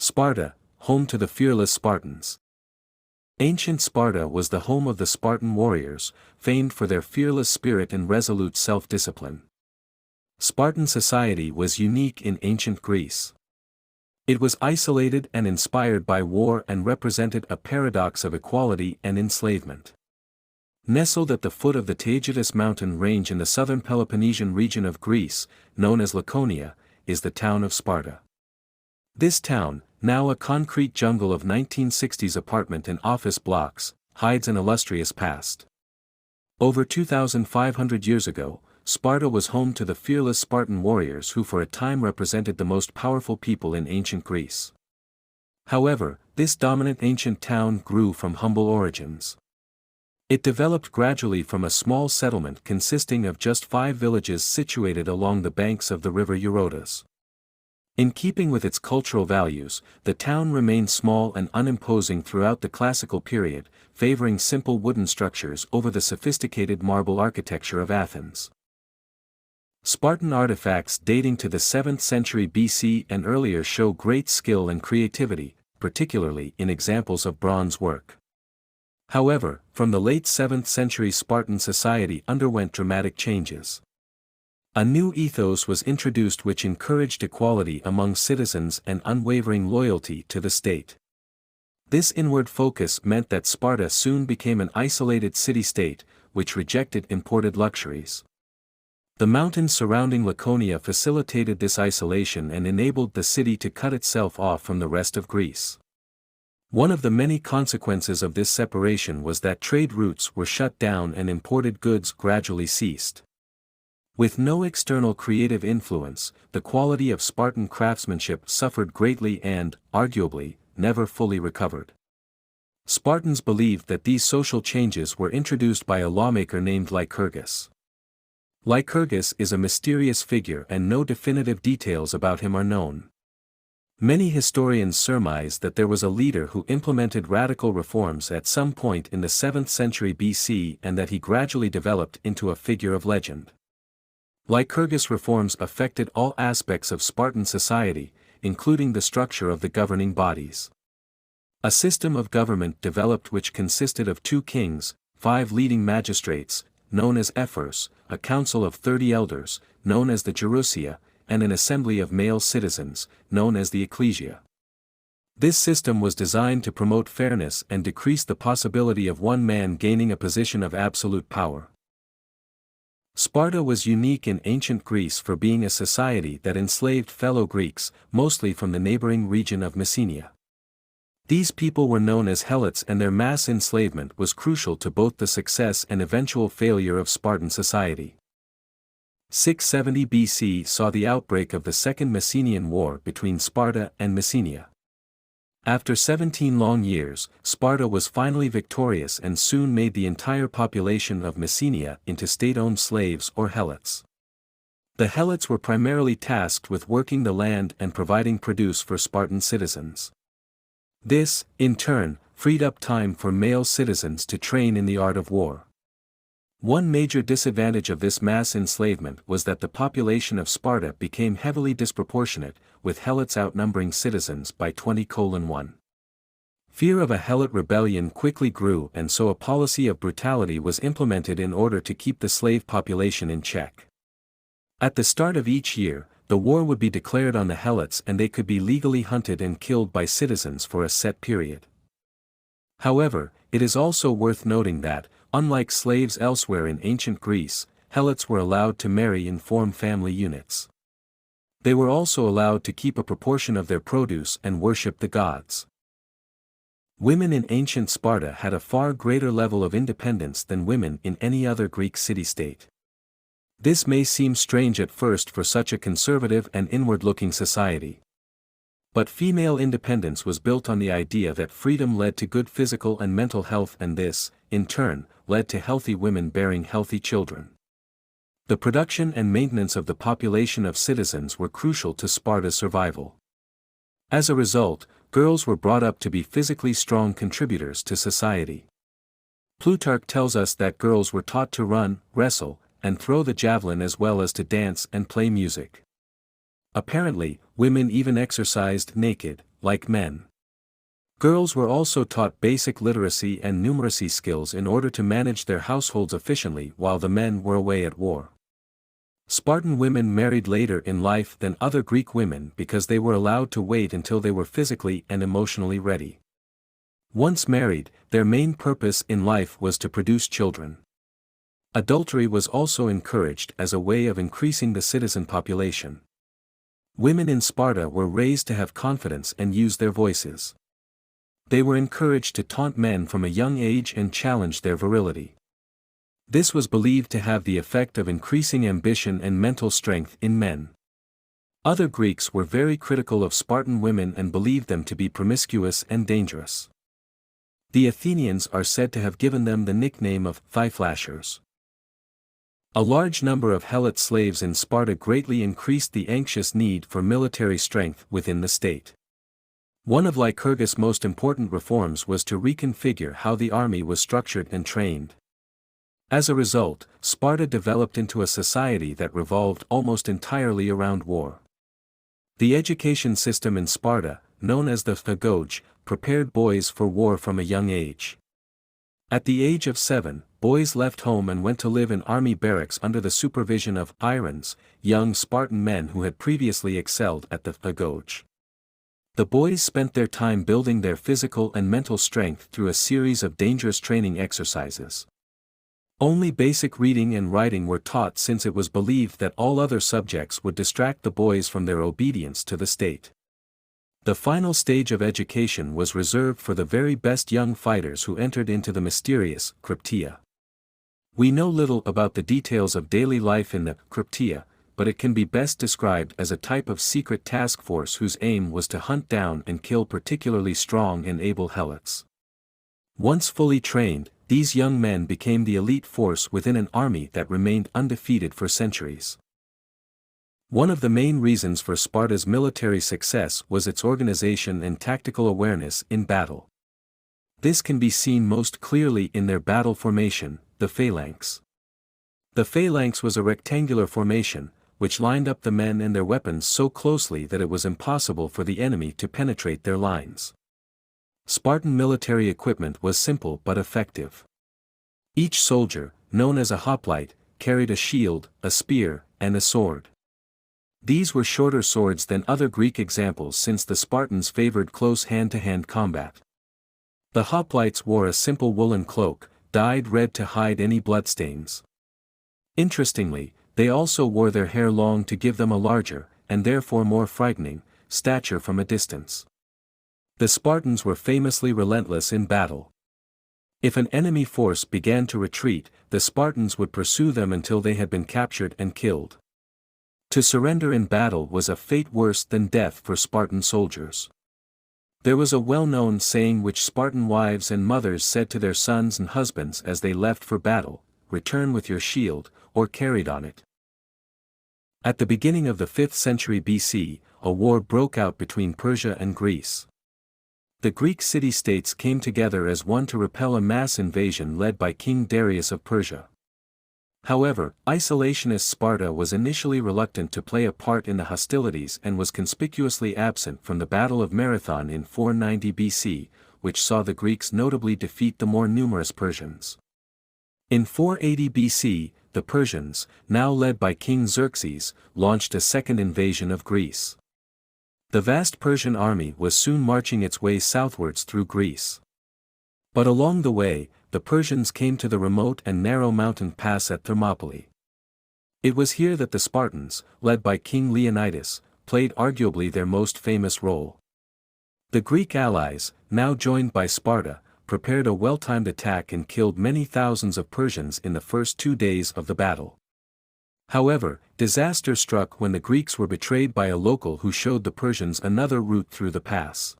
Sparta, home to the fearless Spartans. Ancient Sparta was the home of the Spartan warriors, famed for their fearless spirit and resolute self-discipline. Spartan society was unique in ancient Greece. It was isolated and inspired by war and represented a paradox of equality and enslavement. Nestled at the foot of the Taygetus mountain range in the southern Peloponnesian region of Greece, known as Laconia, is the town of Sparta. This town, now a concrete jungle of 1960s apartment and office blocks, hides an illustrious past. Over 2,500 years ago, Sparta was home to the fearless Spartan warriors who for a time represented the most powerful people in ancient Greece. However, this dominant ancient town grew from humble origins. It developed gradually from a small settlement consisting of just 5 villages situated along the banks of the River Eurotas. In keeping with its cultural values, the town remained small and unimposing throughout the classical period, favoring simple wooden structures over the sophisticated marble architecture of Athens. Spartan artifacts dating to the 7th century BC and earlier show great skill and creativity, particularly in examples of bronze work. However, from the late 7th century Spartan society underwent dramatic changes. A new ethos was introduced which encouraged equality among citizens and unwavering loyalty to the state. This inward focus meant that Sparta soon became an isolated city-state, which rejected imported luxuries. The mountains surrounding Laconia facilitated this isolation and enabled the city to cut itself off from the rest of Greece. One of the many consequences of this separation was that trade routes were shut down and imported goods gradually ceased. With no external creative influence, the quality of Spartan craftsmanship suffered greatly and, arguably, never fully recovered. Spartans believed that these social changes were introduced by a lawmaker named Lycurgus. Lycurgus is a mysterious figure and no definitive details about him are known. Many historians surmise that there was a leader who implemented radical reforms at some point in the 7th century BC and that he gradually developed into a figure of legend. Lycurgus' reforms affected all aspects of Spartan society, including the structure of the governing bodies. A system of government developed which consisted of 2 kings, 5 leading magistrates, known as ephors, a council of 30 elders, known as the Gerousia, and an assembly of male citizens, known as the ecclesia. This system was designed to promote fairness and decrease the possibility of one man gaining a position of absolute power. Sparta was unique in ancient Greece for being a society that enslaved fellow Greeks, mostly from the neighboring region of Messenia. These people were known as helots and their mass enslavement was crucial to both the success and eventual failure of Spartan society. 670 BC saw the outbreak of the Second Messenian War between Sparta and Messenia. After 17 long years, Sparta was finally victorious and soon made the entire population of Messenia into state-owned slaves or helots. The helots were primarily tasked with working the land and providing produce for Spartan citizens. This, in turn, freed up time for male citizens to train in the art of war. One major disadvantage of this mass enslavement was that the population of Sparta became heavily disproportionate, with helots outnumbering citizens by 20:1. Fear of a helot rebellion quickly grew and so a policy of brutality was implemented in order to keep the slave population in check. At the start of each year, the war would be declared on the helots and they could be legally hunted and killed by citizens for a set period. However, it is also worth noting that, unlike slaves elsewhere in ancient Greece, helots were allowed to marry and form family units. They were also allowed to keep a proportion of their produce and worship the gods. Women in ancient Sparta had a far greater level of independence than women in any other Greek city-state. This may seem strange at first for such a conservative and inward-looking society. But female independence was built on the idea that freedom led to good physical and mental health and this, in turn, led to healthy women bearing healthy children. The production and maintenance of the population of citizens were crucial to Sparta's survival. As a result, girls were brought up to be physically strong contributors to society. Plutarch tells us that girls were taught to run, wrestle, and throw the javelin as well as to dance and play music. Apparently, women even exercised naked, like men. Girls were also taught basic literacy and numeracy skills in order to manage their households efficiently while the men were away at war. Spartan women married later in life than other Greek women because they were allowed to wait until they were physically and emotionally ready. Once married, their main purpose in life was to produce children. Adultery was also encouraged as a way of increasing the citizen population. Women in Sparta were raised to have confidence and use their voices. They were encouraged to taunt men from a young age and challenge their virility. This was believed to have the effect of increasing ambition and mental strength in men. Other Greeks were very critical of Spartan women and believed them to be promiscuous and dangerous. The Athenians are said to have given them the nickname of thigh flashers. A large number of helot slaves in Sparta greatly increased the anxious need for military strength within the state. One of Lycurgus' most important reforms was to reconfigure how the army was structured and trained. As a result, Sparta developed into a society that revolved almost entirely around war. The education system in Sparta, known as the 꽱ᴜᴜ, prepared boys for war from a young age. At the age of 7, boys left home and went to live in army barracks under the supervision of ⴑ young Spartan men who had previously excelled at the 꽱ᴜᴜ. The boys spent their time building their physical and mental strength through a series of dangerous training exercises. Only basic reading and writing were taught since it was believed that all other subjects would distract the boys from their obedience to the state. The final stage of education was reserved for the very best young fighters who entered into the mysterious ⴑ We know little about the details of daily life in the ⴑ but it can be best described as a type of secret task force whose aim was to hunt down and kill particularly strong and able helots. Once fully trained, these young men became the elite force within an army that remained undefeated for centuries. One of the main reasons for Sparta's military success was its organization and tactical awareness in battle. This can be seen most clearly in their battle formation, the phalanx. The phalanx was a rectangular formation, which lined up the men and their weapons so closely that it was impossible for the enemy to penetrate their lines. Spartan military equipment was simple but effective. Each soldier, known as a hoplite, carried a shield, a spear, and a sword. These were shorter swords than other Greek examples since the Spartans favored close hand-to-hand combat. The hoplites wore a simple woolen cloak, dyed red to hide any bloodstains. Interestingly, they also wore their hair long to give them a larger, and therefore more frightening, stature from a distance. The Spartans were famously relentless in battle. If an enemy force began to retreat, the Spartans would pursue them until they had been captured and killed. To surrender in battle was a fate worse than death for Spartan soldiers. There was a well-known saying which Spartan wives and mothers said to their sons and husbands as they left for battle: "Return with your shield, or carried on it." At the beginning of the 5th century BC, a war broke out between Persia and Greece. The Greek city-states came together as one to repel a mass invasion led by King Darius of Persia. However, isolationist Sparta was initially reluctant to play a part in the hostilities and was conspicuously absent from the Battle of Marathon in 490 BC, which saw the Greeks notably defeat the more numerous Persians. In 480 BC, the Persians, now led by King Xerxes, launched a second invasion of Greece. The vast Persian army was soon marching its way southwards through Greece. But along the way, the Persians came to the remote and narrow mountain pass at Thermopylae. It was here that the Spartans, led by King Leonidas, played arguably their most famous role. The Greek allies, now joined by Sparta, prepared a well-timed attack and killed many thousands of Persians in the first 2 days of the battle. However, disaster struck when the Greeks were betrayed by a local who showed the Persians another route through the pass.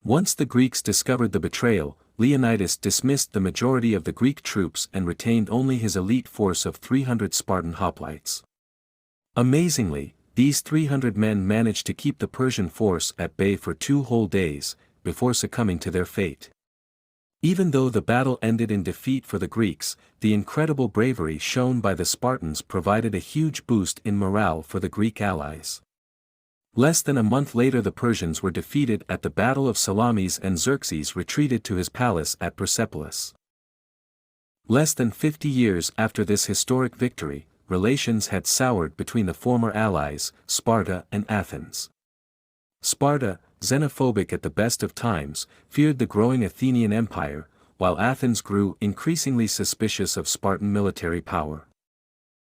Once the Greeks discovered the betrayal, Leonidas dismissed the majority of the Greek troops and retained only his elite force of 300 Spartan hoplites. Amazingly, these 300 men managed to keep the Persian force at bay for 2 whole days, before succumbing to their fate. Even though the battle ended in defeat for the Greeks, the incredible bravery shown by the Spartans provided a huge boost in morale for the Greek allies. Less than a month later the Persians were defeated at the Battle of Salamis and Xerxes retreated to his palace at Persepolis. Less than 50 years after this historic victory, relations had soured between the former allies, Sparta and Athens. Sparta, xenophobic at the best of times, feared the growing Athenian empire, while Athens grew increasingly suspicious of Spartan military power.